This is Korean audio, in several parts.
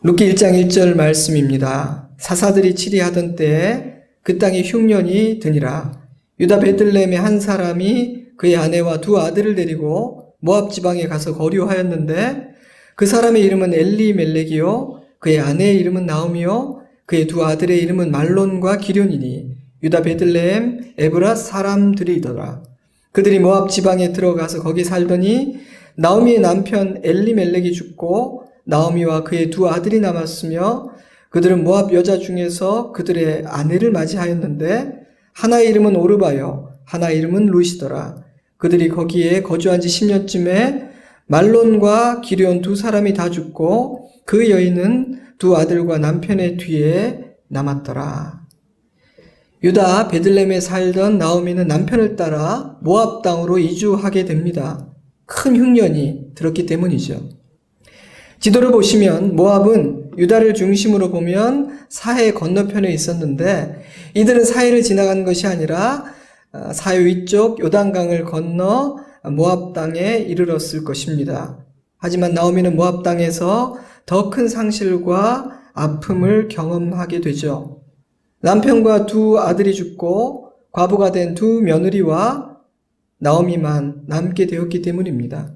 룻기 1장 1절 말씀입니다. 사사들이 치리하던 때에 그 땅에 흉년이 드니라. 유다 베들레헴의 한 사람이 그의 아내와 두 아들을 데리고 모압 지방에 가서 거류하였는데 그 사람의 이름은 엘리멜렉이요 그의 아내의 이름은 나오미요 그의 두 아들의 이름은 말론과 기련이니 유다 베들레헴 에브랏 사람들이더라. 그들이 모압 지방에 들어가서 거기 살더니 나오미의 남편 엘리멜렉이 죽고 나오미와 그의 두 아들이 남았으며 그들은 모압 여자 중에서 그들의 아내를 맞이하였는데 하나의 이름은 오르바요 하나의 이름은 룻이더라. 그들이 거기에 거주한 지 10년쯤에 말론과 기럨 두 사람이 다 죽고 그 여인은 두 아들과 남편의 뒤에 남았더라. 유다 베들레헴에 살던 나오미는 남편을 따라 모압 땅으로 이주하게 됩니다. 큰 흉년이 들었기 때문이죠. 지도를 보시면 모압은 유다를 중심으로 보면 사해 건너편에 있었는데 이들은 사해를 지나간 것이 아니라 사해 위쪽 요단강을 건너 모압 땅에 이르렀을 것입니다. 하지만 나오미는 모압 땅에서 더 큰 상실과 아픔을 경험하게 되죠. 남편과 두 아들이 죽고 과부가 된 두 며느리와 나오미만 남게 되었기 때문입니다.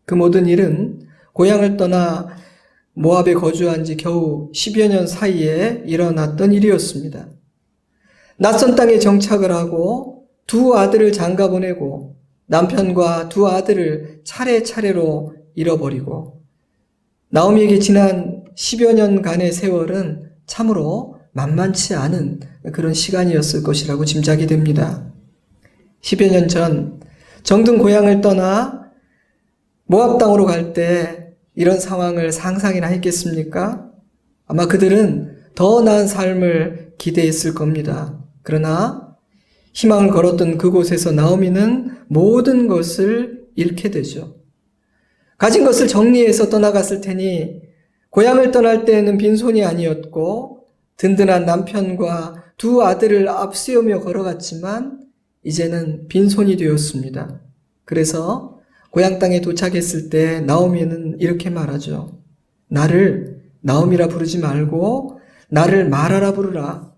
그 모든 일은 고향을 떠나 모압에 거주한 지 겨우 10여 년 사이에 일어났던 일이었습니다. 낯선 땅에 정착을 하고 두 아들을 장가 보내고 남편과 두 아들을 차례차례로 잃어버리고 나오미에게 지난 10여 년간의 세월은 참으로 만만치 않은 그런 시간이었을 것이라고 짐작이 됩니다. 10여 년 전 정든 고향을 떠나 모압 땅으로 갈 때 이런 상황을 상상이나 했겠습니까? 아마 그들은 더 나은 삶을 기대했을 겁니다. 그러나 희망을 걸었던 그곳에서 나오미는 모든 것을 잃게 되죠. 가진 것을 정리해서 떠나갔을 테니 고향을 떠날 때에는 빈손이 아니었고 든든한 남편과 두 아들을 앞세우며 걸어갔지만 이제는 빈손이 되었습니다. 그래서 고향 땅에 도착했을 때 나오미는 이렇게 말하죠. 나를 나오미라 부르지 말고 나를 마라라 부르라.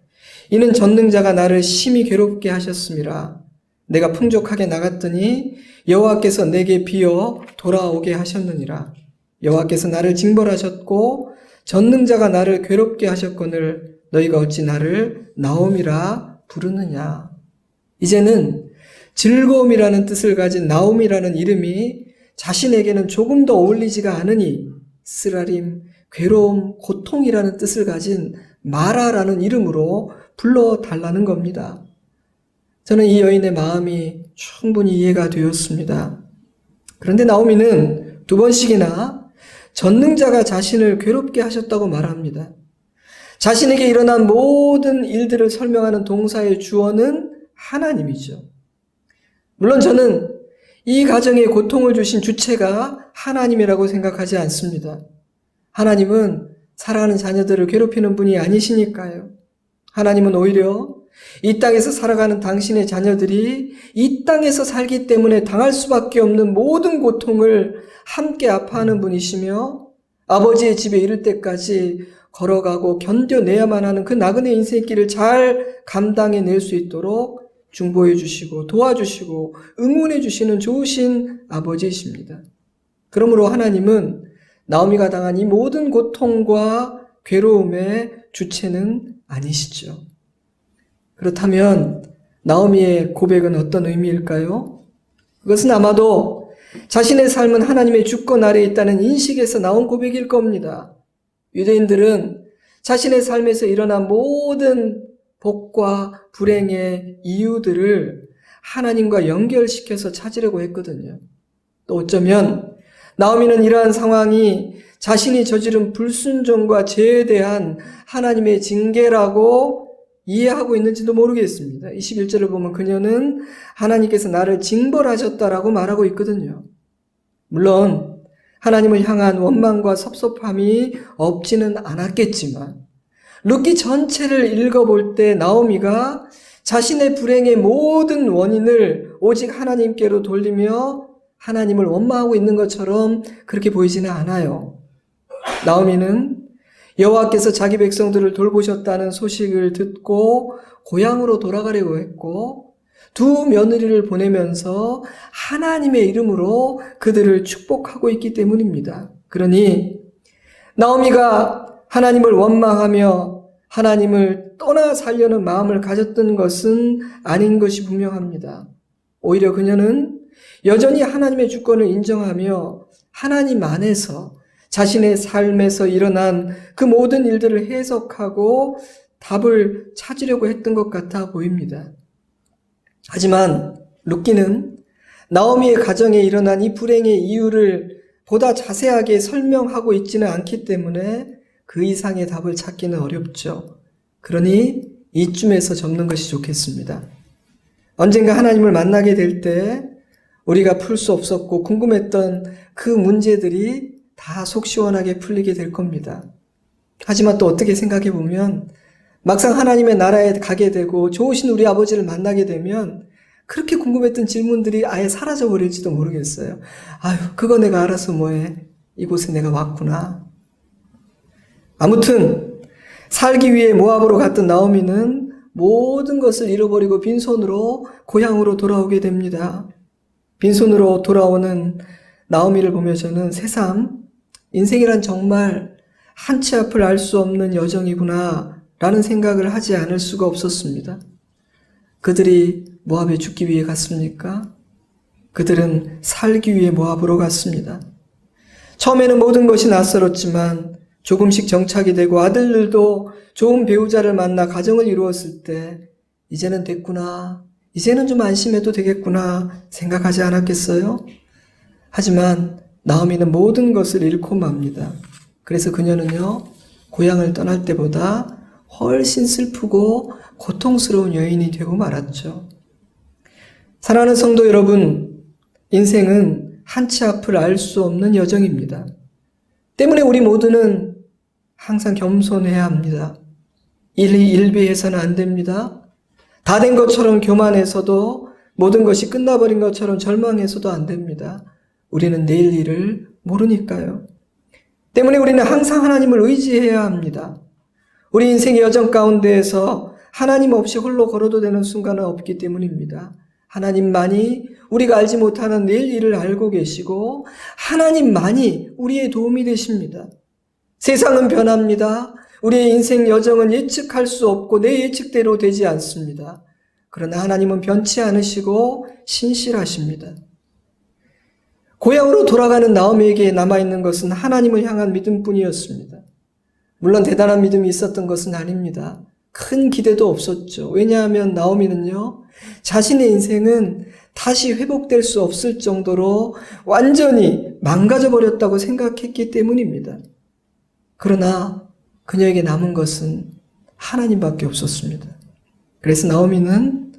이는 전능자가 나를 심히 괴롭게 하셨음이라. 내가 풍족하게 나갔더니 여호와께서 내게 비어 돌아오게 하셨느니라. 여호와께서 나를 징벌하셨고 전능자가 나를 괴롭게 하셨거늘 너희가 어찌 나를 나오미라 부르느냐. 이제는 즐거움이라는 뜻을 가진 나오미라는 이름이 자신에게는 조금 더 어울리지가 않으니 쓰라림, 괴로움, 고통이라는 뜻을 가진 마라라는 이름으로 불러달라는 겁니다. 저는 이 여인의 마음이 충분히 이해가 되었습니다. 그런데 나오미는 두 번씩이나 전능자가 자신을 괴롭게 하셨다고 말합니다. 자신에게 일어난 모든 일들을 설명하는 동사의 주어는 하나님이죠. 물론 저는 이 가정에 고통을 주신 주체가 하나님이라고 생각하지 않습니다. 하나님은 사랑하는 자녀들을 괴롭히는 분이 아니시니까요. 하나님은 오히려 이 땅에서 살아가는 당신의 자녀들이 이 땅에서 살기 때문에 당할 수밖에 없는 모든 고통을 함께 아파하는 분이시며 아버지의 집에 이를 때까지 걸어가고 견뎌내야만 하는 그 나그네 인생길을 잘 감당해낼 수 있도록 중보해 주시고 도와주시고 응원해 주시는 좋으신 아버지이십니다. 그러므로 하나님은 나오미가 당한 이 모든 고통과 괴로움의 주체는 아니시죠. 그렇다면 나오미의 고백은 어떤 의미일까요? 그것은 아마도 자신의 삶은 하나님의 주권 아래에 있다는 인식에서 나온 고백일 겁니다. 유대인들은 자신의 삶에서 일어난 모든 복과 불행의 이유들을 하나님과 연결시켜서 찾으려고 했거든요. 또 어쩌면 나오미는 이러한 상황이 자신이 저지른 불순종과 죄에 대한 하나님의 징계라고 이해하고 있는지도 모르겠습니다. 21절을 보면 그녀는 하나님께서 나를 징벌하셨다라고 말하고 있거든요. 물론 하나님을 향한 원망과 섭섭함이 없지는 않았겠지만 룻기 전체를 읽어볼 때 나오미가 자신의 불행의 모든 원인을 오직 하나님께로 돌리며 하나님을 원망하고 있는 것처럼 그렇게 보이지는 않아요. 나오미는 여호와께서 자기 백성들을 돌보셨다는 소식을 듣고 고향으로 돌아가려고 했고 두 며느리를 보내면서 하나님의 이름으로 그들을 축복하고 있기 때문입니다. 그러니 나오미가 하나님을 원망하며 하나님을 떠나 살려는 마음을 가졌던 것은 아닌 것이 분명합니다. 오히려 그녀는 여전히 하나님의 주권을 인정하며 하나님 안에서 자신의 삶에서 일어난 그 모든 일들을 해석하고 답을 찾으려고 했던 것 같아 보입니다. 하지만 룻기는 나오미의 가정에 일어난 이 불행의 이유를 보다 자세하게 설명하고 있지는 않기 때문에 그 이상의 답을 찾기는 어렵죠. 그러니 이쯤에서 접는 것이 좋겠습니다. 언젠가 하나님을 만나게 될 때 우리가 풀 수 없었고 궁금했던 그 문제들이 다 속 시원하게 풀리게 될 겁니다. 하지만 또 어떻게 생각해 보면 막상 하나님의 나라에 가게 되고 좋으신 우리 아버지를 만나게 되면 그렇게 궁금했던 질문들이 아예 사라져 버릴지도 모르겠어요. 아유, 그거 내가 알아서 뭐해. 이곳에 내가 왔구나. 아무튼 살기 위해 모압으로 갔던 나오미는 모든 것을 잃어버리고 빈손으로 고향으로 돌아오게 됩니다. 빈손으로 돌아오는 나오미를 보며 저는 새삼 인생이란 정말 한치 앞을 알 수 없는 여정이구나 라는 생각을 하지 않을 수가 없었습니다. 그들이 모압에 죽기 위해 갔습니까? 그들은 살기 위해 모압으로 갔습니다. 처음에는 모든 것이 낯설었지만 조금씩 정착이 되고 아들들도 좋은 배우자를 만나 가정을 이루었을 때 이제는 됐구나, 이제는 좀 안심해도 되겠구나 생각하지 않았겠어요? 하지만 나오미는 모든 것을 잃고 맙니다. 그래서 그녀는요, 고향을 떠날 때보다 훨씬 슬프고 고통스러운 여인이 되고 말았죠. 사랑하는 성도 여러분, 인생은 한치 앞을 알 수 없는 여정입니다. 때문에 우리 모두는 항상 겸손해야 합니다. 일비해서는 안 됩니다. 다 된 것처럼 교만해서도 모든 것이 끝나버린 것처럼 절망해서도 안 됩니다. 우리는 내일 일을 모르니까요. 때문에 우리는 항상 하나님을 의지해야 합니다. 우리 인생의 여정 가운데에서 하나님 없이 홀로 걸어도 되는 순간은 없기 때문입니다. 하나님만이 우리가 알지 못하는 내일 일을 알고 계시고 하나님만이 우리의 도움이 되십니다. 세상은 변합니다. 우리의 인생 여정은 예측할 수 없고 내 예측대로 되지 않습니다. 그러나 하나님은 변치 않으시고 신실하십니다. 고향으로 돌아가는 나오미에게 남아있는 것은 하나님을 향한 믿음뿐이었습니다. 물론 대단한 믿음이 있었던 것은 아닙니다. 큰 기대도 없었죠. 왜냐하면 나오미는요, 자신의 인생은 다시 회복될 수 없을 정도로 완전히 망가져 버렸다고 생각했기 때문입니다. 그러나 그녀에게 남은 것은 하나님밖에 없었습니다. 그래서 나오미는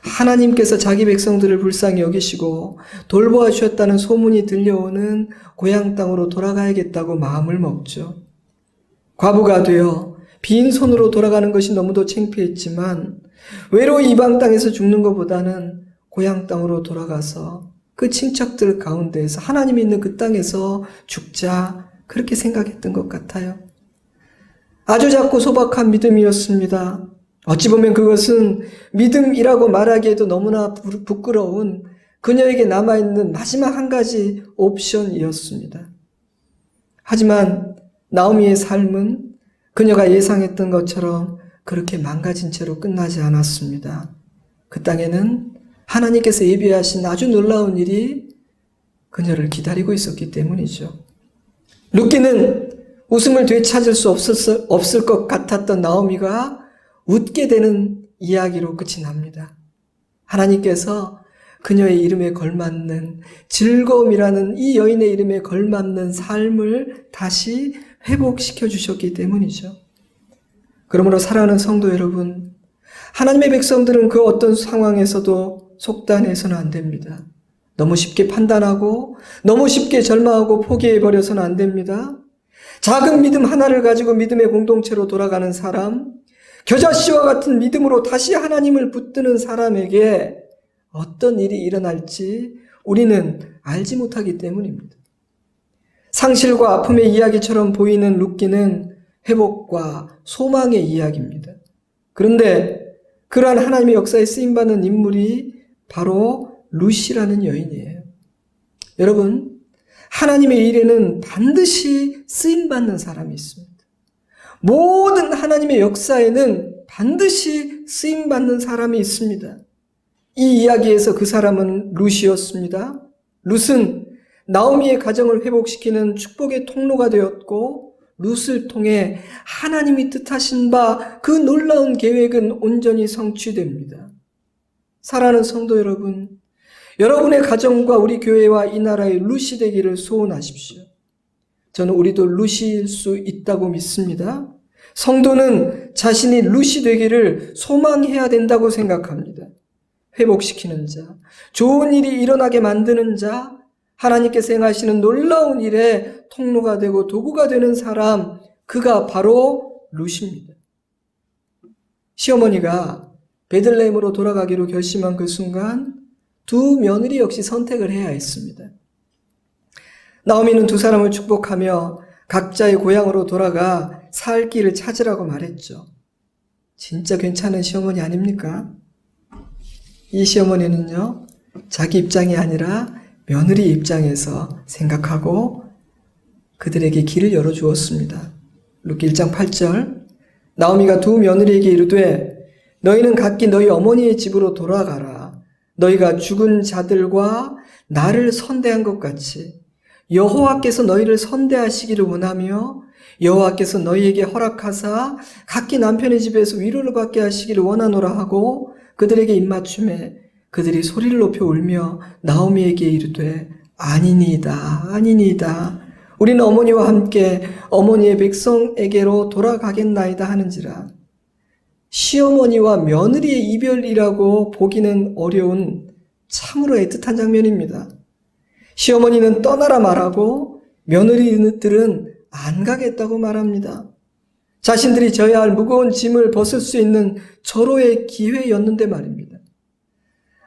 하나님께서 자기 백성들을 불쌍히 여기시고 돌보아 주셨다는 소문이 들려오는 고향 땅으로 돌아가야겠다고 마음을 먹죠. 과부가 되어 빈손으로 돌아가는 것이 너무도 창피했지만 외로이 이방 땅에서 죽는 것보다는 고향 땅으로 돌아가서 그 친척들 가운데에서 하나님이 있는 그 땅에서 죽자, 그렇게 생각했던 것 같아요. 아주 작고 소박한 믿음이었습니다. 어찌 보면 그것은 믿음이라고 말하기에도 너무나 부끄러운 그녀에게 남아있는 마지막 한 가지 옵션이었습니다. 하지만 나오미의 삶은 그녀가 예상했던 것처럼 그렇게 망가진 채로 끝나지 않았습니다. 그 땅에는 하나님께서 예비하신 아주 놀라운 일이 그녀를 기다리고 있었기 때문이죠. 룻기는 웃음을 되찾을 수 없을 것 같았던 나오미가 웃게 되는 이야기로 끝이 납니다. 하나님께서 그녀의 이름에 걸맞는 즐거움이라는 이 여인의 이름에 걸맞는 삶을 다시 회복시켜 주셨기 때문이죠. 그러므로 사랑하는 성도 여러분, 하나님의 백성들은 그 어떤 상황에서도 속단해서는 안 됩니다. 너무 쉽게 판단하고 너무 쉽게 절망하고 포기해버려서는 안 됩니다. 작은 믿음 하나를 가지고 믿음의 공동체로 돌아가는 사람, 겨자씨와 같은 믿음으로 다시 하나님을 붙드는 사람에게 어떤 일이 일어날지 우리는 알지 못하기 때문입니다. 상실과 아픔의 이야기처럼 보이는 룻기는 회복과 소망의 이야기입니다. 그런데 그러한 하나님의 역사에 쓰임받는 인물이 바로 루시라는 여인이에요. 여러분, 하나님의 일에는 반드시 쓰임받는 사람이 있습니다. 모든 하나님의 역사에는 반드시 쓰임받는 사람이 있습니다. 이 이야기에서 그 사람은 룻이었습니다. 룻은 나오미의 가정을 회복시키는 축복의 통로가 되었고, 룻을 통해 하나님이 뜻하신 바 그 놀라운 계획은 온전히 성취됩니다. 사랑하는 성도 여러분, 여러분의 가정과 우리 교회와 이 나라의 룻이 되기를 소원하십시오. 저는 우리도 룻일 수 있다고 믿습니다. 성도는 자신이 룻이 되기를 소망해야 된다고 생각합니다. 회복시키는 자, 좋은 일이 일어나게 만드는 자, 하나님께서 행하시는 놀라운 일에 통로가 되고 도구가 되는 사람, 그가 바로 룻입니다. 시어머니가 베들레헴으로 돌아가기로 결심한 그 순간 두 며느리 역시 선택을 해야 했습니다. 나오미는 두 사람을 축복하며 각자의 고향으로 돌아가 살 길을 찾으라고 말했죠. 진짜 괜찮은 시어머니 아닙니까? 이 시어머니는요, 자기 입장이 아니라 며느리 입장에서 생각하고 그들에게 길을 열어주었습니다. 룻기 1장 8절, 나오미가 두 며느리에게 이르되 너희는 각기 너희 어머니의 집으로 돌아가라. 너희가 죽은 자들과 나를 선대한 것 같이 여호와께서 너희를 선대하시기를 원하며 여호와께서 너희에게 허락하사 각기 남편의 집에서 위로를 받게 하시기를 원하노라 하고 그들에게 입맞춤에 그들이 소리를 높여 울며 나오미에게 이르되 아니니이다 아니니이다 우리는 어머니와 함께 어머니의 백성에게로 돌아가겠나이다 하는지라. 시어머니와 며느리의 이별이라고 보기는 어려운 참으로 애틋한 장면입니다. 시어머니는 떠나라 말하고 며느리들은 안 가겠다고 말합니다. 자신들이 져야 할 무거운 짐을 벗을 수 있는 절호의 기회였는데 말입니다.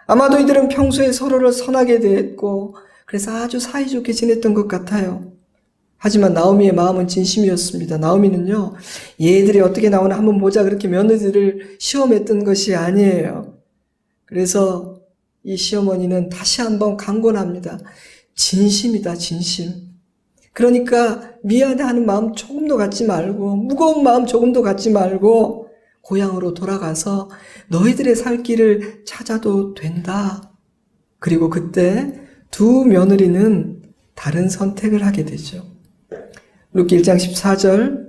아마도 이들은 평소에 서로를 선하게 대했고 그래서 아주 사이좋게 지냈던 것 같아요. 하지만 나오미의 마음은 진심이었습니다. 나오미는요, 얘들이 어떻게 나오나 한번 보자 그렇게 며느리들을 시험했던 것이 아니에요. 그래서 이 시어머니는 다시 한번 강권합니다. 진심이다, 진심. 그러니까 미안해하는 마음 조금도 갖지 말고 무거운 마음 조금도 갖지 말고 고향으로 돌아가서 너희들의 살 길을 찾아도 된다. 그리고 그때 두 며느리는 다른 선택을 하게 되죠. 룻기 1장 14절,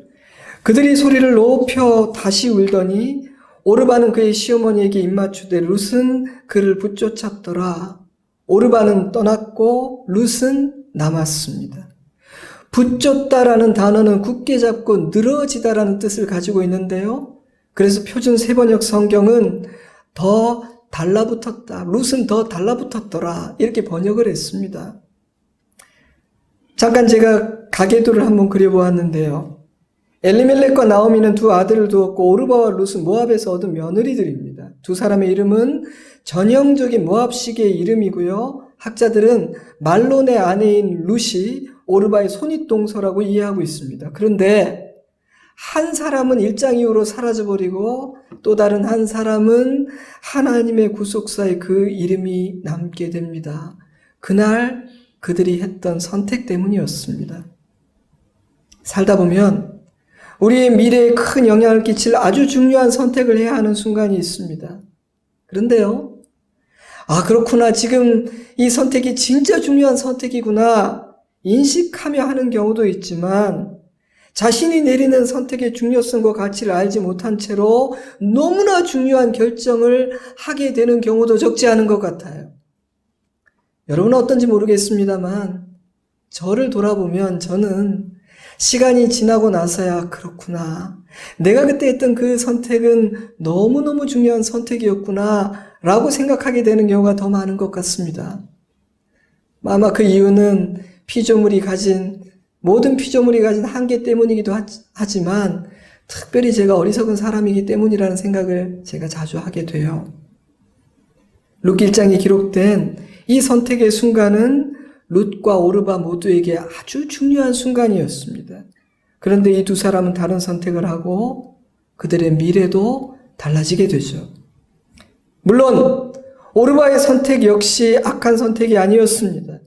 그들이 소리를 높여 다시 울더니 오르바는 그의 시어머니에게 입맞추되 룻은 그를 붙쫓았더라. 오르바는 떠났고 룻은 남았습니다. 붙쫓다라는 단어는 굳게 잡고 늘어지다라는 뜻을 가지고 있는데요. 그래서 표준 세번역 성경은 더 달라붙었다, 룻은 더 달라붙었더라 이렇게 번역을 했습니다. 잠깐 제가 가계도를 한번 그려보았는데요. 엘리멜렉과 나오미는 두 아들을 두었고 오르바와 룻은 모압에서 얻은 며느리들입니다. 두 사람의 이름은 전형적인 모압식의 이름이고요. 학자들은 말론의 아내인 룻이 오르바의 손윗동서라고 이해하고 있습니다. 그런데 한 사람은 일장 이후로 사라져버리고 또 다른 한 사람은 하나님의 구속사에 그 이름이 남게 됩니다. 그날 그들이 했던 선택 때문이었습니다. 살다 보면 우리의 미래에 큰 영향을 끼칠 아주 중요한 선택을 해야 하는 순간이 있습니다. 그런데요, 그렇구나, 지금 이 선택이 진짜 중요한 선택이구나 인식하며 하는 경우도 있지만 자신이 내리는 선택의 중요성과 가치를 알지 못한 채로 너무나 중요한 결정을 하게 되는 경우도 적지 않은 것 같아요. 여러분은 어떤지 모르겠습니다만 저를 돌아보면 저는 시간이 지나고 나서야 그렇구나, 내가 그때 했던 그 선택은 너무너무 중요한 선택이었구나 라고 생각하게 되는 경우가 더 많은 것 같습니다. 아마 그 이유는 모든 피조물이 가진 한계 때문이기도 하지만 특별히 제가 어리석은 사람이기 때문이라는 생각을 제가 자주 하게 돼요. 룻기 1장에 기록된 이 선택의 순간은 룻과 오르바 모두에게 아주 중요한 순간이었습니다. 그런데 이 두 사람은 다른 선택을 하고 그들의 미래도 달라지게 되죠. 물론 오르바의 선택 역시 악한 선택이 아니었습니다.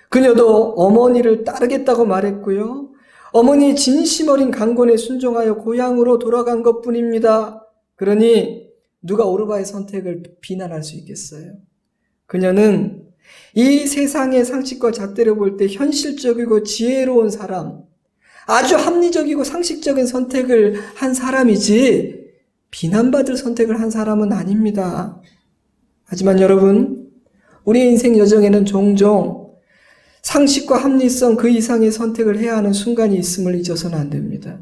그녀도 어머니를 따르겠다고 말했고요. 어머니의 진심 어린 강권에 순종하여 고향으로 돌아간 것뿐입니다. 그러니 누가 오르바의 선택을 비난할 수 있겠어요? 그녀는 이 세상의 상식과 잣대를 볼 때 현실적이고 지혜로운 사람, 아주 합리적이고 상식적인 선택을 한 사람이지 비난받을 선택을 한 사람은 아닙니다. 하지만 여러분, 우리의 인생 여정에는 종종 상식과 합리성 그 이상의 선택을 해야 하는 순간이 있음을 잊어서는 안 됩니다.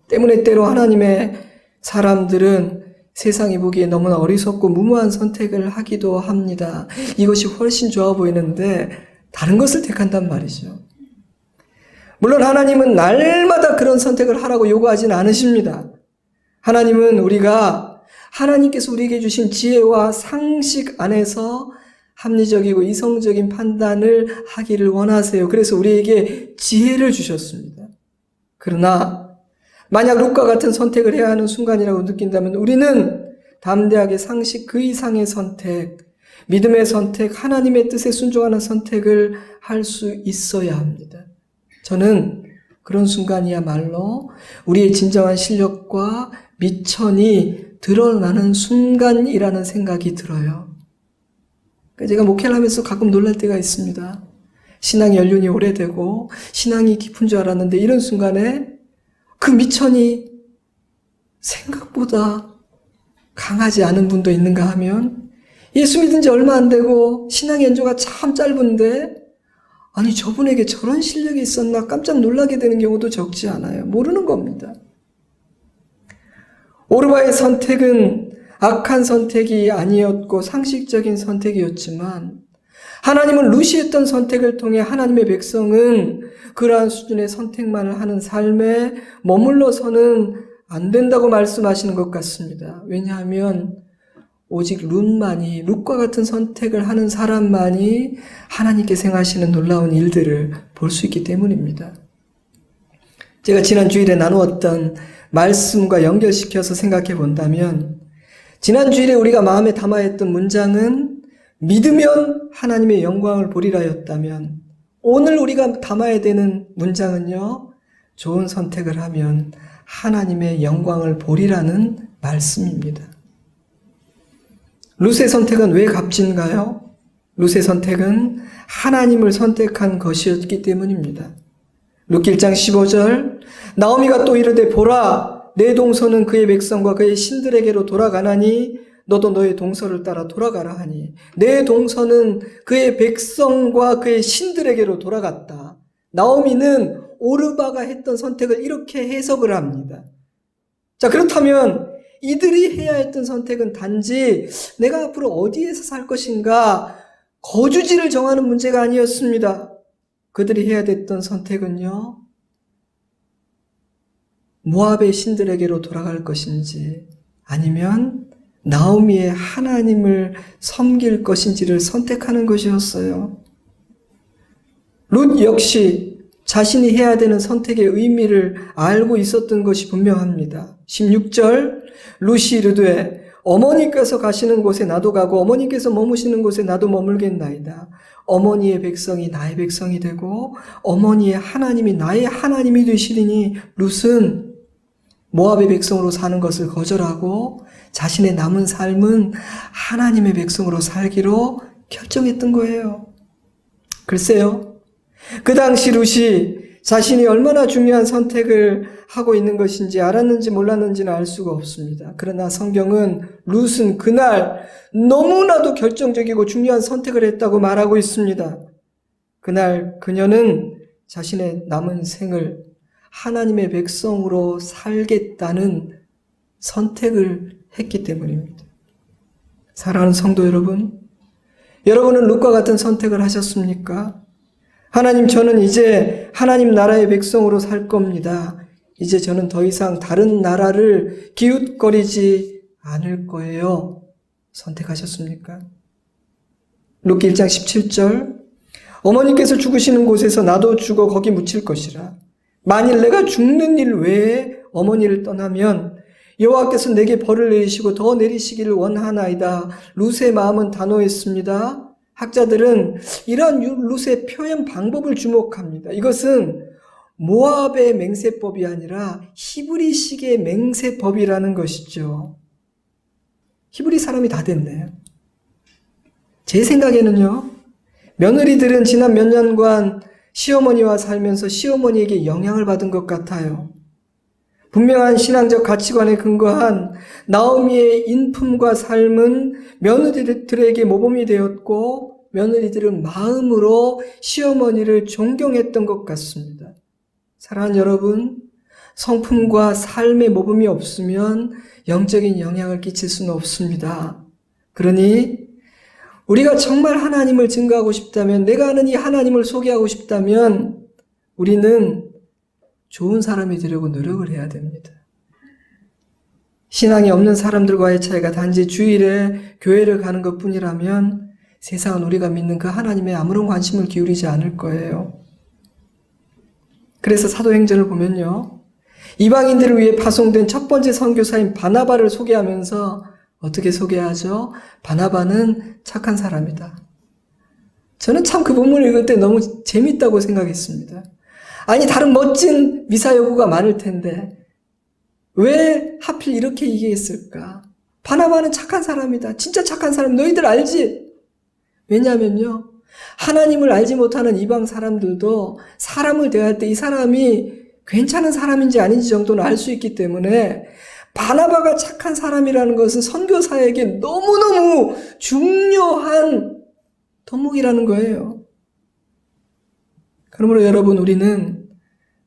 때문에 때로 하나님의 사람들은 세상이 보기에 너무나 어리석고 무모한 선택을 하기도 합니다. 이것이 훨씬 좋아 보이는데 다른 것을 택한단 말이죠. 물론 하나님은 날마다 그런 선택을 하라고 요구하지는 않으십니다. 하나님은 하나님께서 우리에게 주신 지혜와 상식 안에서 합리적이고 이성적인 판단을 하기를 원하세요. 그래서 우리에게 지혜를 주셨습니다. 그러나 만약 룻과 같은 선택을 해야 하는 순간이라고 느낀다면 우리는 담대하게 상식 그 이상의 선택, 믿음의 선택, 하나님의 뜻에 순종하는 선택을 할 수 있어야 합니다. 저는 그런 순간이야말로 우리의 진정한 실력과 미천이 드러나는 순간이라는 생각이 들어요. 제가 목회를 하면서 가끔 놀랄 때가 있습니다. 신앙 연륜이 오래되고 신앙이 깊은 줄 알았는데 이런 순간에 그 미천이 생각보다 강하지 않은 분도 있는가 하면 예수 믿은 지 얼마 안 되고 신앙 연조가 참 짧은데 아니 저분에게 저런 실력이 있었나 깜짝 놀라게 되는 경우도 적지 않아요. 모르는 겁니다. 오르바의 선택은 악한 선택이 아니었고 상식적인 선택이었지만 하나님은 룻이 했던 선택을 통해 하나님의 백성은 그러한 수준의 선택만을 하는 삶에 머물러서는 안 된다고 말씀하시는 것 같습니다. 왜냐하면 오직 룻과 같은 선택을 하는 사람만이 하나님께서 행하시는 놀라운 일들을 볼 수 있기 때문입니다. 제가 지난 주일에 나누었던 말씀과 연결시켜서 생각해 본다면 지난 주일에 우리가 마음에 담아야 했던 문장은 믿으면 하나님의 영광을 보리라였다면 오늘 우리가 담아야 되는 문장은요, 좋은 선택을 하면 하나님의 영광을 보리라는 말씀입니다. 룻의 선택은 왜 값진가요? 룻의 선택은 하나님을 선택한 것이었기 때문입니다. 룻기 1장 15절 나오미가 또 이르되 보라 내 동서는 그의 백성과 그의 신들에게로 돌아가나니 너도 너의 동서를 따라 돌아가라 하니 내 동서는 그의 백성과 그의 신들에게로 돌아갔다. 나오미는 오르바가 했던 선택을 이렇게 해석을 합니다. 자, 그렇다면 이들이 해야 했던 선택은 단지 내가 앞으로 어디에서 살 것인가 거주지를 정하는 문제가 아니었습니다. 그들이 해야 됐던 선택은요, 모압의 신들에게로 돌아갈 것인지 아니면 나오미의 하나님을 섬길 것인지를 선택하는 것이었어요. 룻 역시 자신이 해야 되는 선택의 의미를 알고 있었던 것이 분명합니다. 16절 룻이 이르되 어머니께서 가시는 곳에 나도 가고 어머니께서 머무시는 곳에 나도 머물겠나이다. 어머니의 백성이 나의 백성이 되고 어머니의 하나님이 나의 하나님이 되시리니 룻은 모압의 백성으로 사는 것을 거절하고 자신의 남은 삶은 하나님의 백성으로 살기로 결정했던 거예요. 글쎄요, 그 당시 룻이 자신이 얼마나 중요한 선택을 하고 있는 것인지 알았는지 몰랐는지는 알 수가 없습니다. 그러나 성경은 룻은 그날 너무나도 결정적이고 중요한 선택을 했다고 말하고 있습니다. 그날 그녀는 자신의 남은 생을 하나님의 백성으로 살겠다는 선택을 했기 때문입니다. 사랑하는 성도 여러분, 여러분은 룻과 같은 선택을 하셨습니까? 하나님, 저는 이제 하나님 나라의 백성으로 살 겁니다. 이제 저는 더 이상 다른 나라를 기웃거리지 않을 거예요. 선택하셨습니까? 룻기 1장 17절 어머니께서 죽으시는 곳에서 나도 죽어 거기 묻힐 것이라. 만일 내가 죽는 일 외에 어머니를 떠나면 여호와께서 내게 벌을 내리시고 더 내리시기를 원하나이다. 룻의 마음은 단호했습니다. 학자들은 이러한 룻의 표현 방법을 주목합니다. 이것은 모압의 맹세법이 아니라 히브리식의 맹세법이라는 것이죠. 히브리 사람이 다 됐네요. 제 생각에는요, 며느리들은 지난 몇 년간 시어머니와 살면서 시어머니에게 영향을 받은 것 같아요. 분명한 신앙적 가치관에 근거한 나오미의 인품과 삶은 며느리들에게 모범이 되었고 며느리들은 마음으로 시어머니를 존경했던 것 같습니다. 사랑하는 여러분, 성품과 삶의 모범이 없으면 영적인 영향을 끼칠 수는 없습니다. 그러니 우리가 정말 하나님을 증거하고 싶다면, 내가 아는 이 하나님을 소개하고 싶다면 우리는 좋은 사람이 되려고 노력을 해야 됩니다. 신앙이 없는 사람들과의 차이가 단지 주일에 교회를 가는 것뿐이라면 세상은 우리가 믿는 그 하나님에 아무런 관심을 기울이지 않을 거예요. 그래서 사도행전을 보면요, 이방인들을 위해 파송된 첫 번째 선교사인 바나바를 소개하면서 어떻게 소개하죠? 바나바는 착한 사람이다. 저는 참 그 본문을 읽을 때 너무 재밌다고 생각했습니다. 아니, 다른 멋진 미사여구가 많을 텐데 왜 하필 이렇게 얘기했을까? 바나바는 착한 사람이다. 진짜 착한 사람. 너희들 알지? 왜냐하면요, 하나님을 알지 못하는 이방 사람들도 사람을 대할 때 이 사람이 괜찮은 사람인지 아닌지 정도는 알 수 있기 때문에 바나바가 착한 사람이라는 것은 선교사에게 너무너무 중요한 덕목이라는 거예요. 그러므로 여러분, 우리는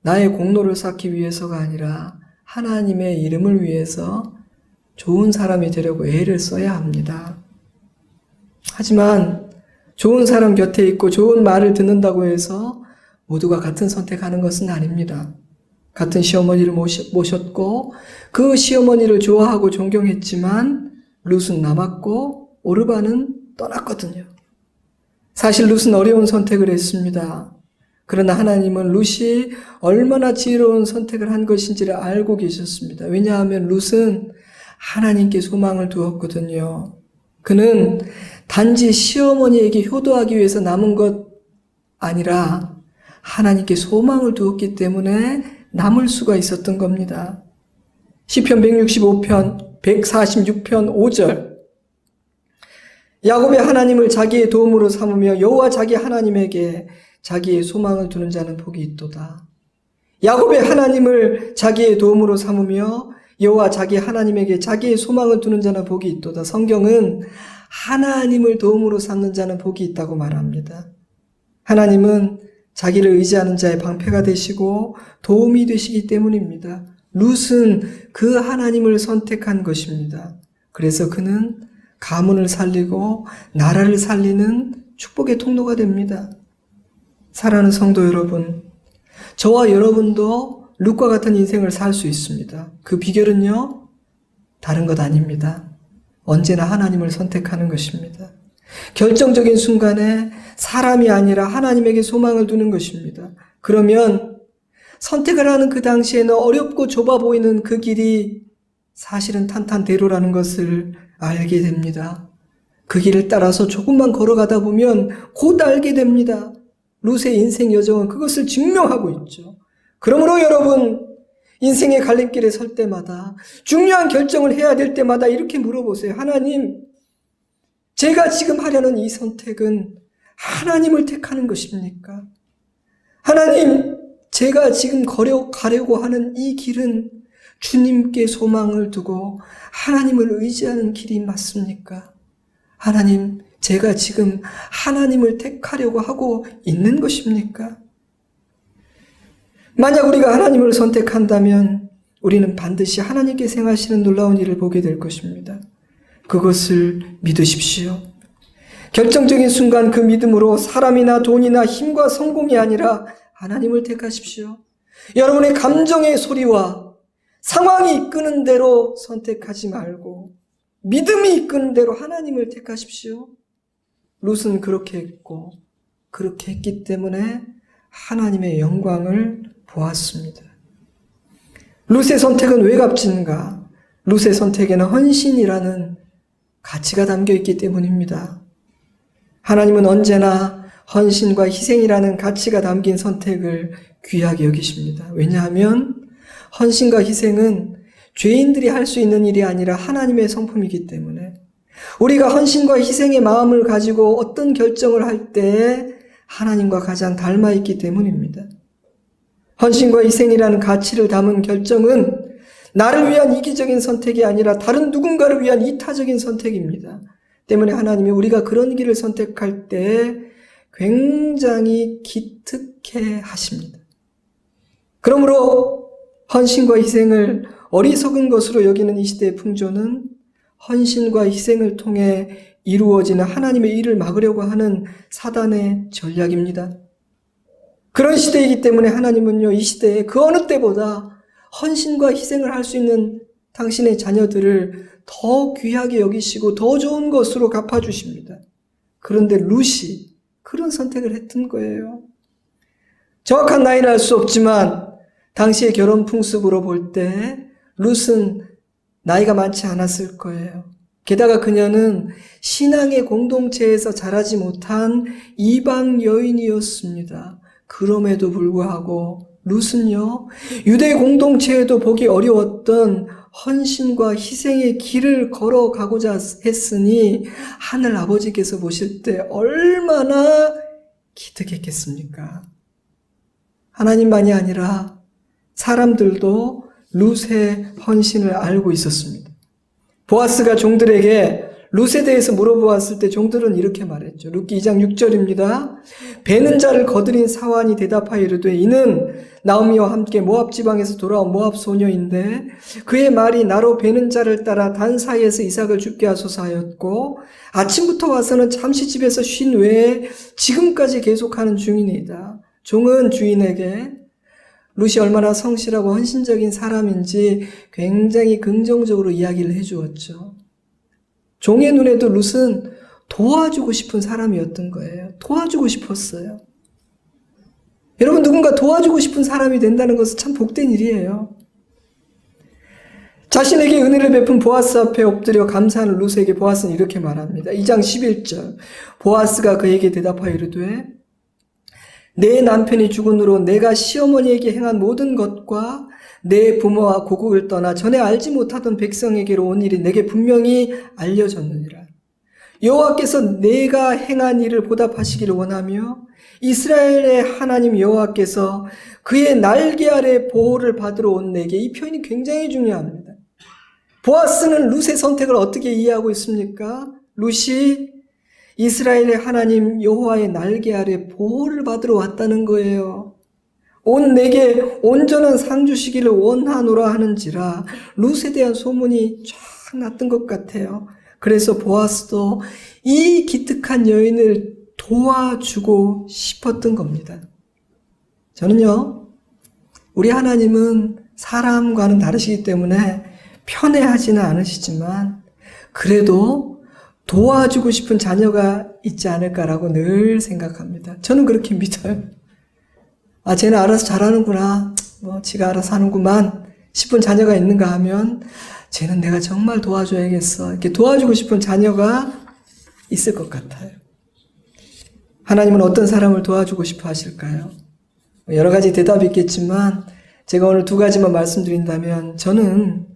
나의 공로를 쌓기 위해서가 아니라 하나님의 이름을 위해서 좋은 사람이 되려고 애를 써야 합니다. 하지만 좋은 사람 곁에 있고 좋은 말을 듣는다고 해서 모두가 같은 선택하는 것은 아닙니다. 같은 시어머니를 모셨고 그 시어머니를 좋아하고 존경했지만 룻은 남았고 오르바는 떠났거든요. 사실 룻은 어려운 선택을 했습니다. 그러나 하나님은 룻이 얼마나 지혜로운 선택을 한 것인지를 알고 계셨습니다. 왜냐하면 룻은 하나님께 소망을 두었거든요. 그는 단지 시어머니에게 효도하기 위해서 남은 것 아니라 하나님께 소망을 두었기 때문에 남을 수가 있었던 겁니다. 시편 165편 146편 5절, 야곱의 하나님을 자기의 도움으로 삼으며 여호와 자기 하나님에게 자기의 소망을 두는 자는 복이 있도다. 야곱의 하나님을 자기의 도움으로 삼으며 여호와 자기 하나님에게 자기의 소망을 두는 자는 복이 있도다. 성경은 하나님을 도움으로 삼는 자는 복이 있다고 말합니다. 하나님은 자기를 의지하는 자의 방패가 되시고 도움이 되시기 때문입니다. 룻은 그 하나님을 선택한 것입니다. 그래서 그는 가문을 살리고 나라를 살리는 축복의 통로가 됩니다. 사랑하는 성도 여러분, 저와 여러분도 룻과 같은 인생을 살 수 있습니다. 그 비결은요, 다른 것 아닙니다. 언제나 하나님을 선택하는 것입니다. 결정적인 순간에 사람이 아니라 하나님에게 소망을 두는 것입니다. 그러면 선택을 하는 그 당시에는 어렵고 좁아 보이는 그 길이 사실은 탄탄대로라는 것을 알게 됩니다. 그 길을 따라서 조금만 걸어가다 보면 곧 알게 됩니다. 룻의 인생 여정은 그것을 증명하고 있죠. 그러므로 여러분, 인생의 갈림길에 설 때마다, 중요한 결정을 해야 될 때마다 이렇게 물어보세요. 하나님, 제가 지금 하려는 이 선택은 하나님을 택하는 것입니까? 하나님, 제가 지금 가려고 하는 이 길은 주님께 소망을 두고 하나님을 의지하는 길이 맞습니까? 하나님, 제가 지금 하나님을 택하려고 하고 있는 것입니까? 만약 우리가 하나님을 선택한다면 우리는 반드시 하나님께서 행하시는 놀라운 일을 보게 될 것입니다. 그것을 믿으십시오. 결정적인 순간 그 믿음으로 사람이나 돈이나 힘과 성공이 아니라 하나님을 택하십시오. 여러분의 감정의 소리와 상황이 이끄는 대로 선택하지 말고 믿음이 이끄는 대로 하나님을 택하십시오. 룻은 그렇게 했고 그렇게 했기 때문에 하나님의 영광을 보았습니다. 룻의 선택은 왜 값진가? 룻의 선택에는 헌신이라는 가치가 담겨 있기 때문입니다. 하나님은 언제나 헌신과 희생이라는 가치가 담긴 선택을 귀하게 여기십니다. 왜냐하면 헌신과 희생은 죄인들이 할 수 있는 일이 아니라 하나님의 성품이기 때문에 우리가 헌신과 희생의 마음을 가지고 어떤 결정을 할 때 하나님과 가장 닮아 있기 때문입니다. 헌신과 희생이라는 가치를 담은 결정은 나를 위한 이기적인 선택이 아니라 다른 누군가를 위한 이타적인 선택입니다. 때문에 하나님이 우리가 그런 길을 선택할 때 굉장히 기특해 하십니다. 그러므로 헌신과 희생을 어리석은 것으로 여기는 이 시대의 풍조는 헌신과 희생을 통해 이루어지는 하나님의 일을 막으려고 하는 사단의 전략입니다. 그런 시대이기 때문에 하나님은요, 이 시대에 그 어느 때보다 헌신과 희생을 할 수 있는 당신의 자녀들을 더 귀하게 여기시고 더 좋은 것으로 갚아주십니다. 그런데 룻이 그런 선택을 했던 거예요. 정확한 나이는 알 수 없지만 당시의 결혼 풍습으로 볼 때 룻은 나이가 많지 않았을 거예요. 게다가 그녀는 신앙의 공동체에서 자라지 못한 이방 여인이었습니다. 그럼에도 불구하고 룻은요, 유대 공동체에도 보기 어려웠던 헌신과 희생의 길을 걸어가고자 했으니 하늘 아버지께서 보실 때 얼마나 기특했겠습니까? 하나님만이 아니라 사람들도 룻의 헌신을 알고 있었습니다. 보아스가 종들에게 룻에 대해서 물어보았을 때 종들은 이렇게 말했죠. 룻기 2장 6절입니다. 베는 자를 거드린 사환이 대답하여 이르되 이는 나오미와 함께 모압 지방에서 돌아온 모압 소녀인데 그의 말이 나로 베는 자를 따라 단 사이에서 이삭을 죽게 하소서 하였고 아침부터 와서는 잠시 집에서 쉰 외에 지금까지 계속하는 중이니이다. 종은 주인에게 룻이 얼마나 성실하고 헌신적인 사람인지 굉장히 긍정적으로 이야기를 해주었죠. 종의 눈에도 룻은 도와주고 싶은 사람이었던 거예요. 도와주고 싶었어요. 여러분, 누군가 도와주고 싶은 사람이 된다는 것은 참 복된 일이에요. 자신에게 은혜를 베푼 보아스 앞에 엎드려 감사하는 룻에게 보아스는 이렇게 말합니다. 2장 11절 보아스가 그에게 대답하여 이르되 내 남편이 죽은 후로 내가 시어머니에게 행한 모든 것과 내 부모와 고국을 떠나 전에 알지 못하던 백성에게로 온 일이 내게 분명히 알려졌느니라. 여호와께서 내가 행한 일을 보답하시기를 원하며 이스라엘의 하나님 여호와께서 그의 날개 아래 보호를 받으러 온 내게, 이 표현이 굉장히 중요합니다. 보아스는 룻의 선택을 어떻게 이해하고 있습니까? 룻이 이스라엘의 하나님 여호와의 날개 아래 보호를 받으러 왔다는 거예요. 온 내게 온전한 상 주시기를 원하노라 하는지라 룻에 대한 소문이 쫙 났던 것 같아요. 그래서 보아스도 이 기특한 여인을 도와주고 싶었던 겁니다. 저는요, 우리 하나님은 사람과는 다르시기 때문에 편애하지는 않으시지만 그래도 도와주고 싶은 자녀가 있지 않을까라고 늘 생각합니다. 저는 그렇게 믿어요. 아, 쟤는 알아서 잘하는구나. 지가 알아서 하는구만 싶은 자녀가 있는가 하면 쟤는 내가 정말 도와줘야겠어. 이렇게 도와주고 싶은 자녀가 있을 것 같아요. 하나님은 어떤 사람을 도와주고 싶어 하실까요? 여러 가지 대답이 있겠지만 제가 오늘 두 가지만 말씀드린다면 저는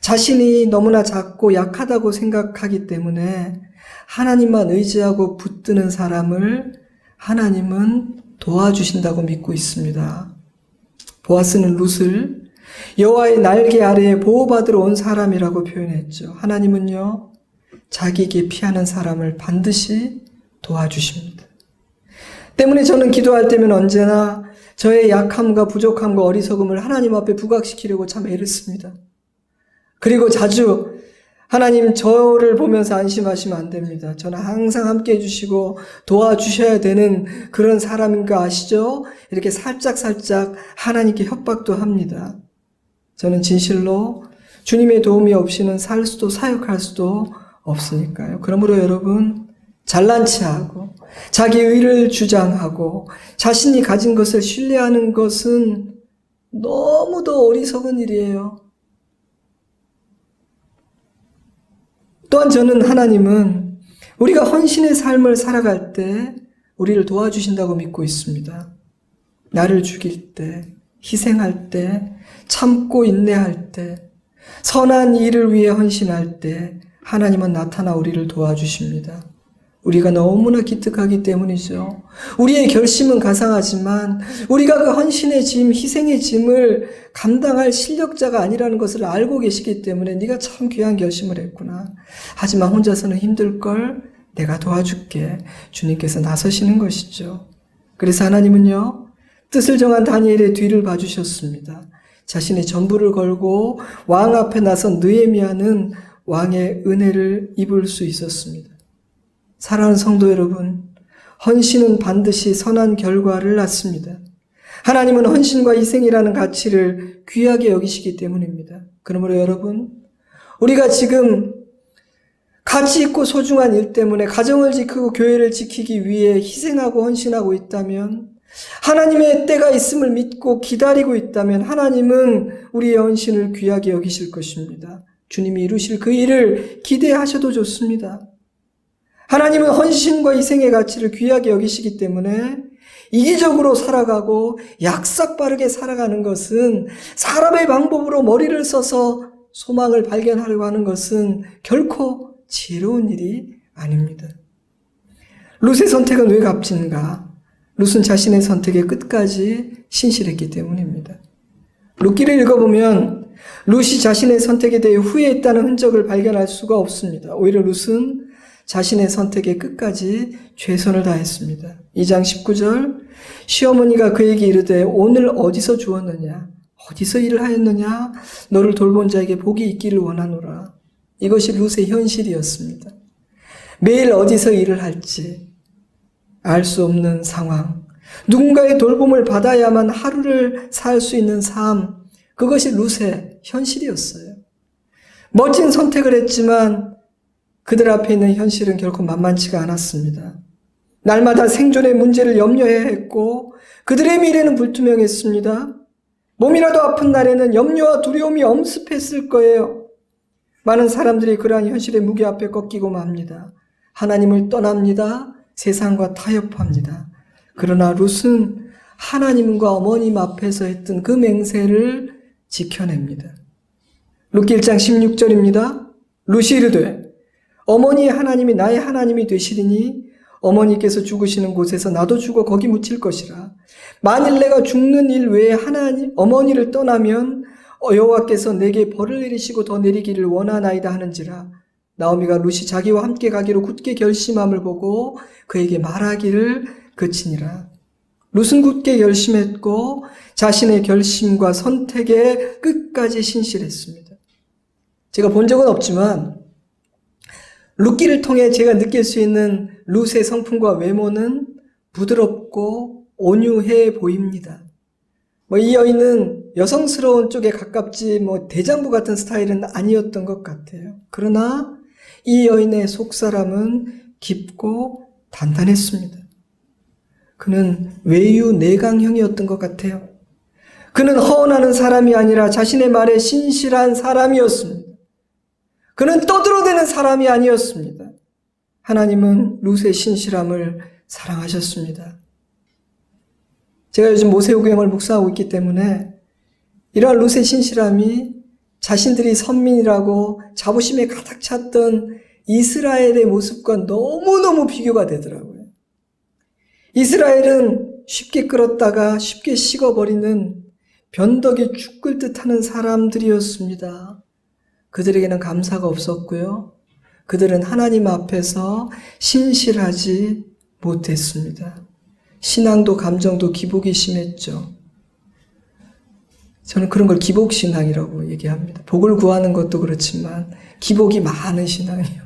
자신이 너무나 작고 약하다고 생각하기 때문에 하나님만 의지하고 붙드는 사람을 하나님은 도와주신다고 믿고 있습니다. 보아스는 룻을 여호와의 날개 아래에 보호받으러 온 사람이라고 표현했죠. 하나님은요, 자기에게 피하는 사람을 반드시 도와주십니다. 때문에 저는 기도할 때면 언제나 저의 약함과 부족함과 어리석음을 하나님 앞에 부각시키려고 참 애를 씁니다. 그리고 자주 하나님 저를 보면서 안심하시면 안 됩니다. 저는 항상 함께 해주시고 도와주셔야 되는 그런 사람인 거 아시죠? 이렇게 살짝살짝 하나님께 협박도 합니다. 저는 진실로 주님의 도움이 없이는 살 수도 사역할 수도 없으니까요. 그러므로 여러분, 잘난 체하고 자기 의를 주장하고 자신이 가진 것을 신뢰하는 것은 너무도 어리석은 일이에요. 또한 저는 하나님은 우리가 헌신의 삶을 살아갈 때 우리를 도와주신다고 믿고 있습니다. 나를 죽일 때, 희생할 때, 참고 인내할 때, 선한 일을 위해 헌신할 때 하나님은 나타나 우리를 도와주십니다. 우리가 너무나 기특하기 때문이죠. 우리의 결심은 가상하지만 우리가 그 헌신의 짐, 희생의 짐을 감당할 실력자가 아니라는 것을 알고 계시기 때문에 네가 참 귀한 결심을 했구나. 하지만 혼자서는 힘들걸, 내가 도와줄게. 주님께서 나서시는 것이죠. 그래서 하나님은요, 뜻을 정한 다니엘의 뒤를 봐주셨습니다. 자신의 전부를 걸고 왕 앞에 나선 느헤미야는 왕의 은혜를 입을 수 있었습니다. 사랑하는 성도 여러분, 헌신은 반드시 선한 결과를 낳습니다. 하나님은 헌신과 희생이라는 가치를 귀하게 여기시기 때문입니다. 그러므로 여러분, 우리가 지금 가치 있고 소중한 일 때문에 가정을 지키고 교회를 지키기 위해 희생하고 헌신하고 있다면, 하나님의 때가 있음을 믿고 기다리고 있다면 하나님은 우리의 헌신을 귀하게 여기실 것입니다. 주님이 이루실 그 일을 기대하셔도 좋습니다. 하나님은 헌신과 희생의 가치를 귀하게 여기시기 때문에 이기적으로 살아가고 약삭빠르게 살아가는 것은, 사람의 방법으로 머리를 써서 소망을 발견하려고 하는 것은 결코 지혜로운 일이 아닙니다. 룻의 선택은 왜 값진가? 룻은 자신의 선택에 끝까지 신실했기 때문입니다. 룻기를 읽어보면 룻이 자신의 선택에 대해 후회했다는 흔적을 발견할 수가 없습니다. 오히려 룻은 자신의 선택에 끝까지 최선을 다했습니다. 2장 19절, 시어머니가 그에게 이르되 오늘 어디서 주었느냐? 어디서 일을 하였느냐? 너를 돌본 자에게 복이 있기를 원하노라. 이것이 룻의 현실이었습니다. 매일 어디서 일을 할지 알 수 없는 상황, 누군가의 돌봄을 받아야만 하루를 살 수 있는 삶, 그것이 룻의 현실이었어요. 멋진 선택을 했지만 그들 앞에 있는 현실은 결코 만만치가 않았습니다. 날마다 생존의 문제를 염려해야 했고 그들의 미래는 불투명했습니다. 몸이라도 아픈 날에는 염려와 두려움이 엄습했을 거예요. 많은 사람들이 그러한 현실의 무게 앞에 꺾이고 맙니다. 하나님을 떠납니다. 세상과 타협합니다. 그러나 룻은 하나님과 어머님 앞에서 했던 그 맹세를 지켜냅니다. 룻기 1장 16절입니다. 룻이 이르되 어머니의 하나님이 나의 하나님이 되시리니 어머니께서 죽으시는 곳에서 나도 죽어 거기 묻힐 것이라. 만일 내가 죽는 일 외에 어머니를 떠나면 여호와께서 내게 벌을 내리시고 더 내리기를 원하나이다 하는지라. 나오미가 룻이 자기와 함께 가기로 굳게 결심함을 보고 그에게 말하기를 그치니라. 룻은 굳게 결심했고 자신의 결심과 선택에 끝까지 신실했습니다. 제가 본 적은 없지만 룻기를 통해 제가 느낄 수 있는 룻의 성품과 외모는 부드럽고 온유해 보입니다. 이 여인은 여성스러운 쪽에 가깝지 대장부 같은 스타일은 아니었던 것 같아요. 그러나 이 여인의 속사람은 깊고 단단했습니다. 그는 외유내강형이었던 것 같아요. 그는 허언하는 사람이 아니라 자신의 말에 신실한 사람이었습니다. 그는 떠들어대는 사람이 아니었습니다. 하나님은 룻의 신실함을 사랑하셨습니다. 제가 요즘 모세오경을 묵상하고 있기 때문에 이러한 룻의 신실함이 자신들이 선민이라고 자부심에 가득 찼던 이스라엘의 모습과 너무너무 비교가 되더라고요. 이스라엘은 쉽게 끓었다가 쉽게 식어버리는 변덕이 죽을 듯하는 사람들이었습니다. 그들에게는 감사가 없었고요. 그들은 하나님 앞에서 신실하지 못했습니다. 신앙도 감정도 기복이 심했죠. 저는 그런 걸 기복신앙이라고 얘기합니다. 복을 구하는 것도 그렇지만 기복이 많은 신앙이에요.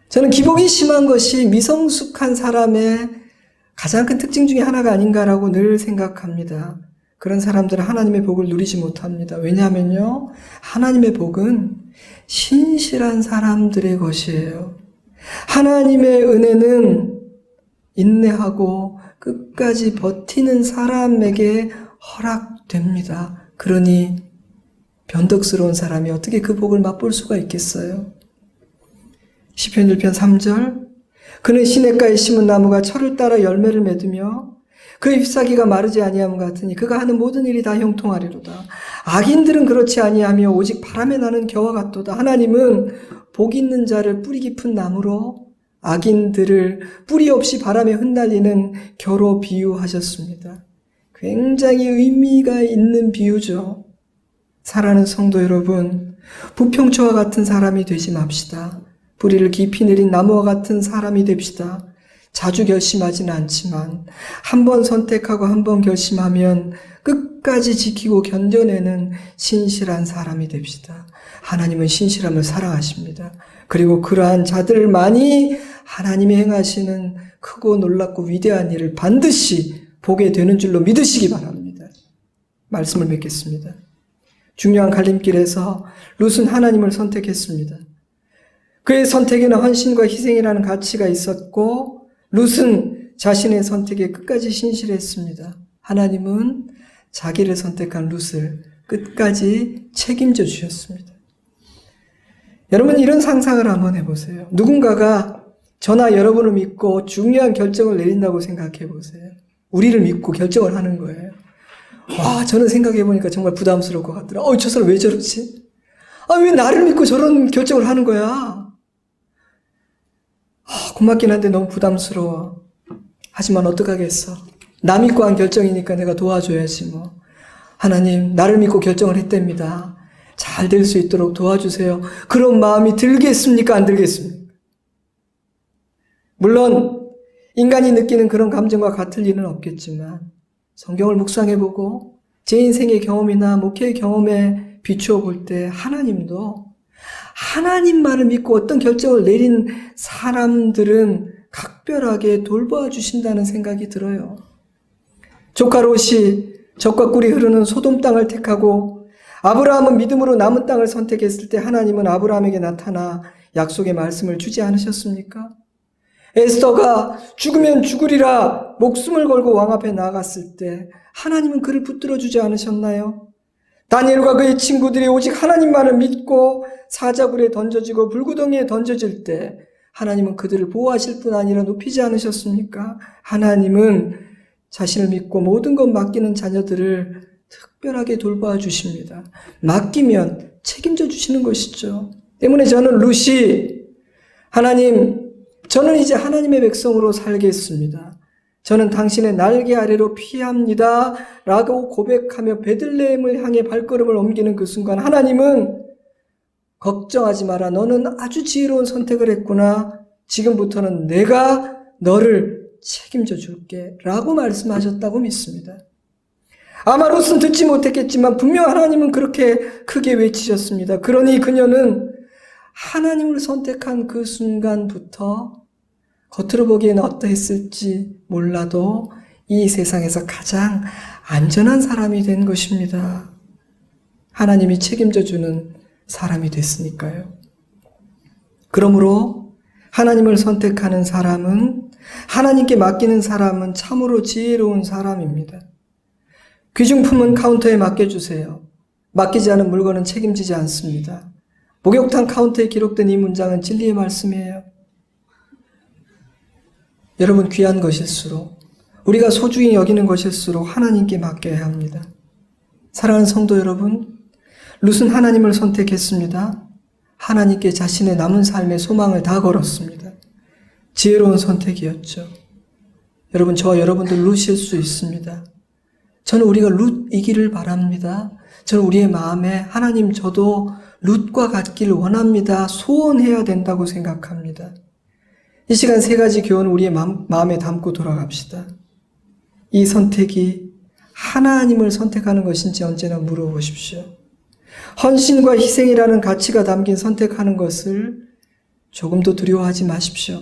저는 기복이 심한 것이 미성숙한 사람의 가장 큰 특징 중에 하나가 아닌가라고 늘 생각합니다. 그런 사람들은 하나님의 복을 누리지 못합니다. 왜냐하면요, 하나님의 복은 신실한 사람들의 것이에요. 하나님의 은혜는 인내하고 끝까지 버티는 사람에게 허락됩니다. 그러니 변덕스러운 사람이 어떻게 그 복을 맛볼 수가 있겠어요? 시편 1편 3절 그는 시냇가에 심은 나무가 철을 따라 열매를 맺으며 그 잎사귀가 마르지 아니함 같으니 그가 하는 모든 일이 다 형통하리로다. 악인들은 그렇지 아니하며 오직 바람에 나는 겨와 같도다. 하나님은 복 있는 자를 뿌리 깊은 나무로 악인들을 뿌리 없이 바람에 흩날리는 겨로 비유하셨습니다. 굉장히 의미가 있는 비유죠. 사랑하는 성도 여러분, 부평초와 같은 사람이 되지 맙시다. 뿌리를 깊이 내린 나무와 같은 사람이 됩시다. 자주 결심하지는 않지만 한 번 선택하고 한 번 결심하면 끝까지 지키고 견뎌내는 신실한 사람이 됩시다. 하나님은 신실함을 사랑하십니다. 그리고 그러한 자들만이 하나님이 행하시는 크고 놀랍고 위대한 일을 반드시 보게 되는 줄로 믿으시기 바랍니다. 말씀을 맺겠습니다. 중요한 갈림길에서 룻은 하나님을 선택했습니다. 그의 선택에는 헌신과 희생이라는 가치가 있었고 룻은 자신의 선택에 끝까지 신실했습니다. 하나님은 자기를 선택한 룻을 끝까지 책임져 주셨습니다. 여러분 이런 상상을 한번 해보세요. 누군가가 저나 여러분을 믿고 중요한 결정을 내린다고 생각해 보세요. 우리를 믿고 결정을 하는 거예요. 와, 저는 생각해보니까 정말 부담스러울 것 같더라. 저 사람 왜 저렇지? 왜 나를 믿고 저런 결정을 하는 거야? 고맙긴 한데 너무 부담스러워. 하지만 어떡하겠어. 나 믿고 한 결정이니까 내가 도와줘야지 뭐. 하나님, 나를 믿고 결정을 했답니다. 잘 될 수 있도록 도와주세요. 그런 마음이 들겠습니까? 안 들겠습니까? 물론 인간이 느끼는 그런 감정과 같을 일은 없겠지만 성경을 묵상해보고 제 인생의 경험이나 목회의 경험에 비추어 볼 때 하나님도 하나님만을 믿고 어떤 결정을 내린 사람들은 각별하게 돌보아 주신다는 생각이 들어요. 조카 롯이 젖과 꿀이 흐르는 소돔 땅을 택하고 아브라함은 믿음으로 남은 땅을 선택했을 때 하나님은 아브라함에게 나타나 약속의 말씀을 주지 않으셨습니까? 에스더가 죽으면 죽으리라 목숨을 걸고 왕 앞에 나아갔을 때 하나님은 그를 붙들어 주지 않으셨나요? 다니엘과 그의 친구들이 오직 하나님만을 믿고 사자굴에 던져지고 불구덩이에 던져질 때 하나님은 그들을 보호하실 뿐 아니라 높이지 않으셨습니까? 하나님은 자신을 믿고 모든 것 맡기는 자녀들을 특별하게 돌봐 주십니다. 맡기면 책임져 주시는 것이죠. 때문에 저는 룻이 하나님, 저는 이제 하나님의 백성으로 살겠습니다. 저는 당신의 날개 아래로 피합니다. 라고 고백하며 베들레헴을 향해 발걸음을 옮기는 그 순간 하나님은 걱정하지 마라. 너는 아주 지혜로운 선택을 했구나. 지금부터는 내가 너를 책임져 줄게. 라고 말씀하셨다고 믿습니다. 아마 롯은 듣지 못했겠지만 분명 하나님은 그렇게 크게 외치셨습니다. 그러니 그녀는 하나님을 선택한 그 순간부터 겉으로 보기에는 어떠했을지 몰라도 이 세상에서 가장 안전한 사람이 된 것입니다. 하나님이 책임져 주는 사람이 됐으니까요. 그러므로 하나님을 선택하는 사람은, 하나님께 맡기는 사람은 참으로 지혜로운 사람입니다. 귀중품은 카운터에 맡겨주세요. 맡기지 않은 물건은 책임지지 않습니다. 목욕탕 카운터에 기록된 이 문장은 진리의 말씀이에요. 여러분, 귀한 것일수록, 우리가 소중히 여기는 것일수록 하나님께 맡겨야 합니다. 사랑하는 성도 여러분, 룻은 하나님을 선택했습니다. 하나님께 자신의 남은 삶의 소망을 다 걸었습니다. 지혜로운 선택이었죠. 여러분, 저와 여러분들 룻일 수 있습니다. 저는 우리가 룻이기를 바랍니다. 저는 우리의 마음에 하나님, 저도 룻과 같기를 원합니다. 소원해야 된다고 생각합니다. 이 시간 세 가지 교훈을 우리의 마음에 담고 돌아갑시다. 이 선택이 하나님을 선택하는 것인지 언제나 물어보십시오. 헌신과 희생이라는 가치가 담긴 선택하는 것을 조금도 두려워하지 마십시오.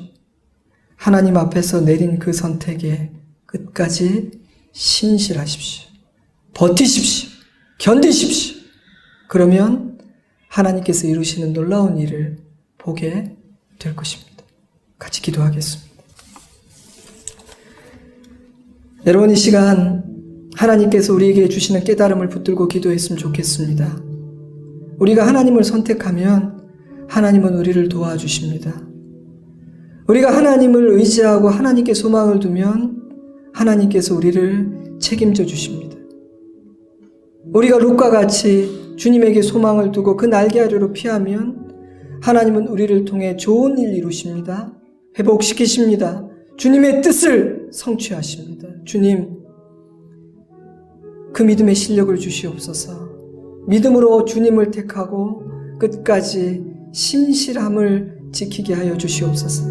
하나님 앞에서 내린 그 선택에 끝까지 신실하십시오. 버티십시오. 견디십시오. 그러면 하나님께서 이루시는 놀라운 일을 보게 될 것입니다. 같이 기도하겠습니다. 여러분, 이 시간 하나님께서 우리에게 주시는 깨달음을 붙들고 기도했으면 좋겠습니다. 우리가 하나님을 선택하면 하나님은 우리를 도와주십니다. 우리가 하나님을 의지하고 하나님께 소망을 두면 하나님께서 우리를 책임져 주십니다. 우리가 룻과 같이 주님에게 소망을 두고 그 날개 아래로 피하면 하나님은 우리를 통해 좋은 일 이루십니다. 회복시키십니다. 주님의 뜻을 성취하십니다. 주님, 그 믿음의 실력을 주시옵소서. 믿음으로 주님을 택하고 끝까지 신실함을 지키게 하여 주시옵소서.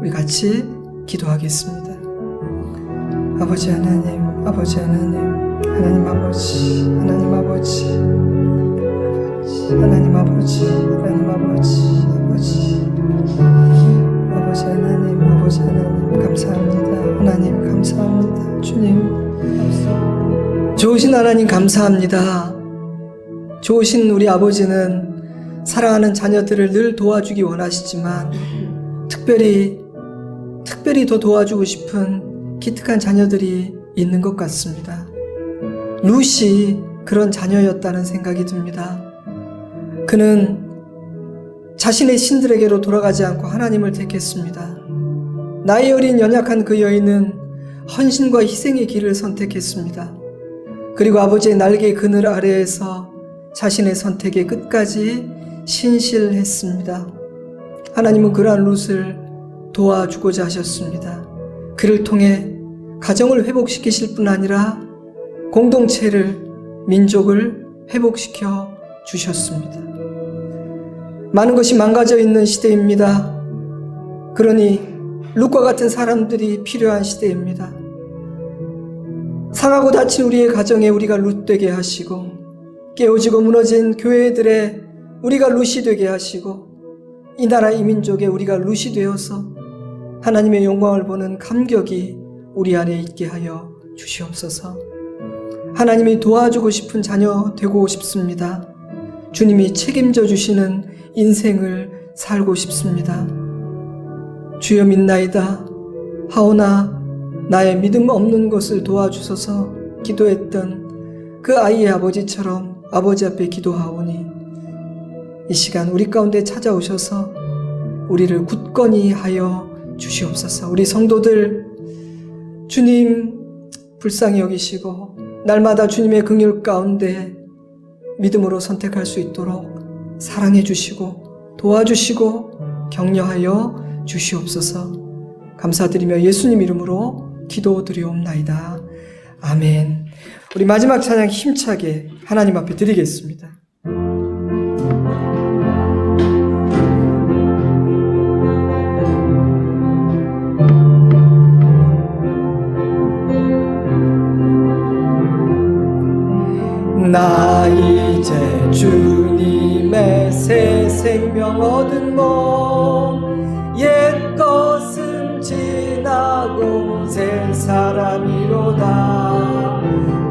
우리 같이 기도하겠습니다. 아버지 하나님, 아버지 하나님, 하나님 아버지, 하나님 아버지, 하나님 아버지, 하나님 아버지, 아버지 하나님, 아버지 하나님 감사합니다. 하나님 감사합니다. 주님 좋으신 하나님 감사합니다. 좋으신 우리 아버지는 사랑하는 자녀들을 늘 도와주기 원하시지만 특별히 더 도와주고 싶은 기특한 자녀들이 있는 것 같습니다. 룻이 그런 자녀였다는 생각이 듭니다. 그는 자신의 신들에게로 돌아가지 않고 하나님을 택했습니다. 나이 어린 연약한 그 여인은 헌신과 희생의 길을 선택했습니다. 그리고 아버지의 날개 그늘 아래에서 자신의 선택에 끝까지 신실했습니다. 하나님은 그러한 룻을 도와주고자 하셨습니다. 그를 통해 가정을 회복시키실 뿐 아니라 공동체를, 민족을 회복시켜 주셨습니다. 많은 것이 망가져 있는 시대입니다. 그러니 룻과 같은 사람들이 필요한 시대입니다. 상하고 다친 우리의 가정에 우리가 룻 되게 하시고, 깨어지고 무너진 교회들에 우리가 룻이 되게 하시고, 이 나라 이 민족에 우리가 룻이 되어서 하나님의 영광을 보는 감격이 우리 안에 있게 하여 주시옵소서. 하나님이 도와주고 싶은 자녀 되고 싶습니다. 주님이 책임져 주시는 인생을 살고 싶습니다. 주여 믿나이다. 하오나 나의 믿음 없는 것을 도와주소서 기도했던 그 아이의 아버지처럼 아버지 앞에 기도하오니 이 시간 우리 가운데 찾아오셔서 우리를 굳건히 하여 주시옵소서. 우리 성도들 주님 불쌍히 여기시고 날마다 주님의 긍휼 가운데 믿음으로 선택할 수 있도록 사랑해 주시고 도와주시고 격려하여 주시옵소서. 감사드리며 예수님 이름으로 기도드리옵나이다. 아멘. 우리 마지막 찬양 힘차게 하나님 앞에 드리겠습니다. 나 이제 주님의 새 생명 얻은 몸 옛 것은 지나고 새 사람이로다.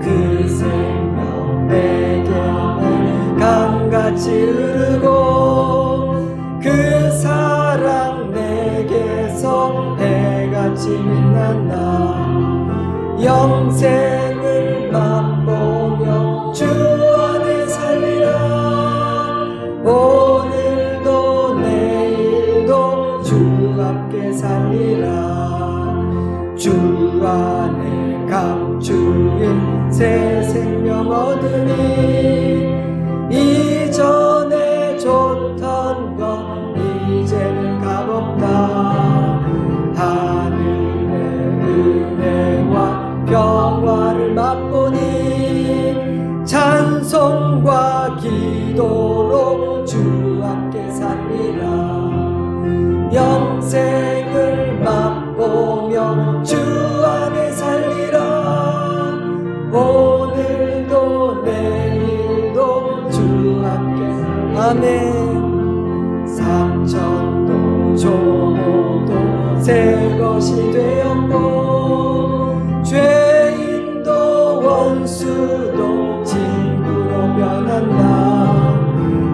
그 생명 내게는 강같이 흐르고 그 사랑 내게서 해같이 빛난다. 영생을 맛보며 주 안에 살리라. 오늘도 내일도 주 함께 살리라. 주 안에 감추인 새 생명 얻으니 이전에 좋던 것 이제는 값없다. 하늘의 은혜와 평화를 맛보니 찬송과 기도로 주 함께 살리라. 영생을 맛보며 주 안에 살리라. 오늘도 내일도 주 함께 아멘. 삼천도 조모도 새 것이 되었고 죄인도 원수도 친구로 변한다.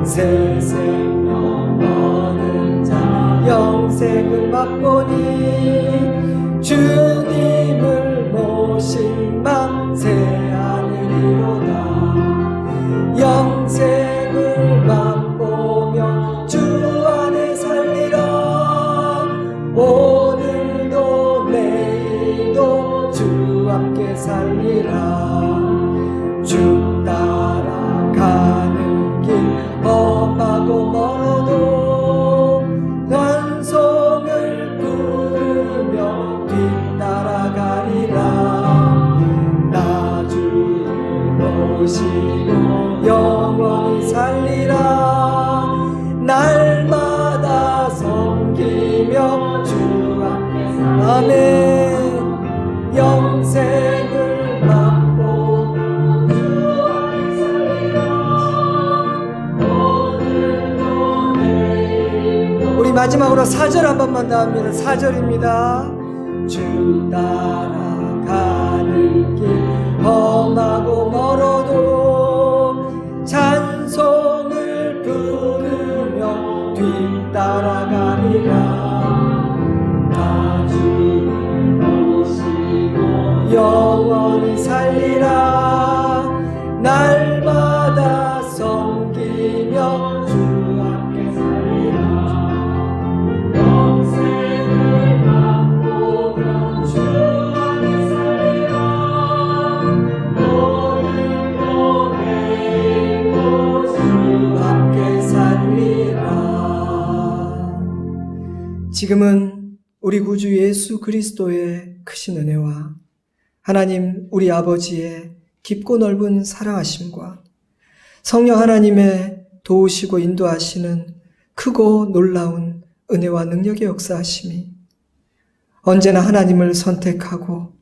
새 생명 얻은 자 영생을 맛보니 주님을 모신 밤 새 오늘도 내일도 주 함께 살리라. 주 따라가는 길 험하고 멀어도 찬송을 부르며 뒤따라가리라. 나 주를 모시고 영원히 살리라. 날마다 섬기며 주 앞에 아멘. 영생을 맛보고 주 앞에 살리라. 오늘도 내일도. 우리 마지막으로 4절 한 번만 더 합니다. 4절입니다. 주 따라가는 길 험하고 멀어도 찬송을 부르며 뒤따라가리라. 나 주를 모시고 영원히 살리라. 날마다 섬기며 주 함께 살리라. 영생을 맛보며 주 함께 살리라. 오늘도 내일도 주 함께 살리라. 지금은 우리 구주 예수 그리스도의 크신 은혜와 하나님 우리 아버지의 깊고 넓은 사랑하심과 성령 하나님의 도우시고 인도하시는 크고 놀라운 은혜와 능력의 역사하심이 언제나 하나님을 선택하고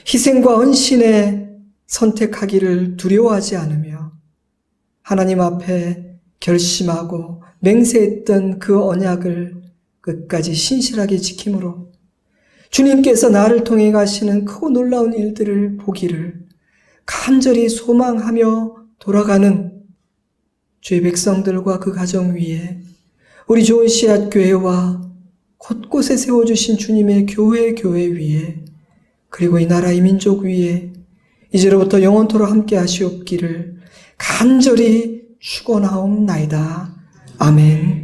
희생과 헌신에 선택하기를 두려워하지 않으며 하나님 앞에 결심하고 맹세했던 그 언약을 끝까지 신실하게 지킴으로 주님께서 나를 통해 가시는 크고 놀라운 일들을 보기를 간절히 소망하며 돌아가는 주의 백성들과 그 가정 위에 우리 좋은 씨앗 교회와 곳곳에 세워주신 주님의 교회 위에 그리고 이 나라 이 민족 위에 이제로부터 영원토록 함께 하시옵기를 간절히 축원하옵나이다. 아멘.